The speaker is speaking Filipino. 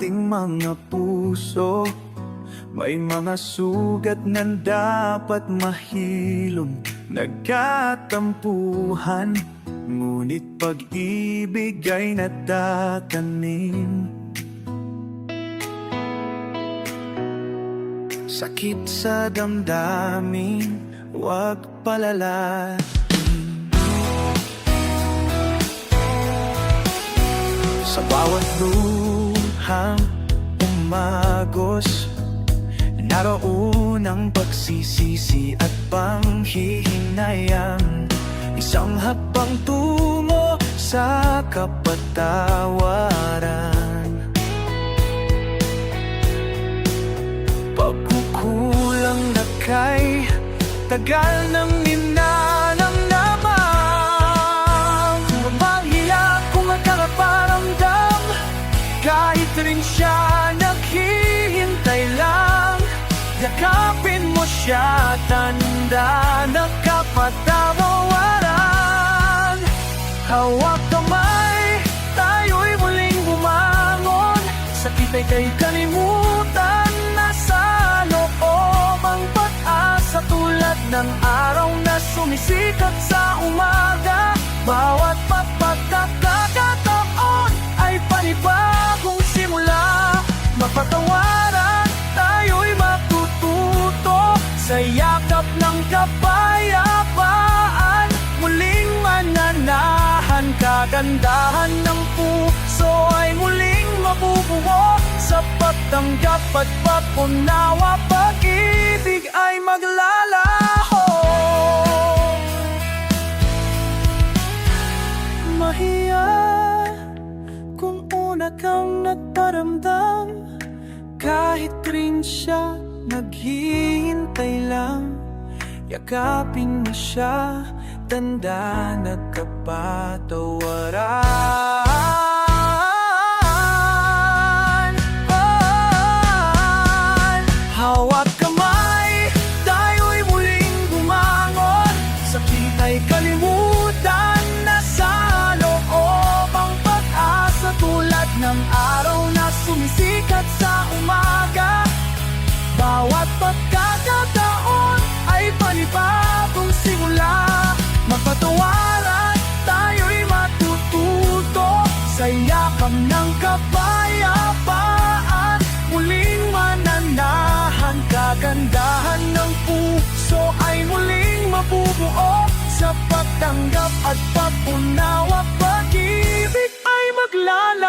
ating mga puso. May mga sugat na dapat mahilom, nagkatampuhan, ngunit pag-ibig ay natatanim. Sakit sa damdamin, huwag palalain. Sa bawat luhang umagos, naroon ang pagsisisi at panghihinayang, isang hakbang tungo sa kapatawaran. Pagkukulang na kay tagal ng ninanang naman, mahiya kung magkakaparamdam, kahit rin siya naghihintay lang. Yakapin mo siya, tanda na kapatawaran. Hawak kamay, tayo'y muling bumangon. Sakit ay kay kalimutan, nasa loob ang pag-asa, tulad ng araw na sumisikat sa umaga. Bawat pagkakataon ay panibagong simula. Mapatawaran, tayo'y matututo sa yakap ng kapayapaan. Muling mananahan, kagandahan ng puso ay muling mabubuo. Sa pagtanggap at pag-unawa, pag-ibig ay maglalaho. Mahiya kung una kang nagparamdam, kahit rin siya naghihintay lang. Yakapin mo siya, tanda na kapatawaran. Hawak kamay, tayo'y muling bumangon. Sakit ay kalimutan, nasa loob ang pag-asa, tulad ng araw na sumisikat sa umaga. Bawat pagkakataon ay panibagong simula. Mapatawaran, tayo'y matututo sa yakap ng kapayapaan. Muling mananahan, kagandahan ng puso ay muling mabubuo. Sa pagtanggap at pag-unawa, pag-ibig ay maglalaho.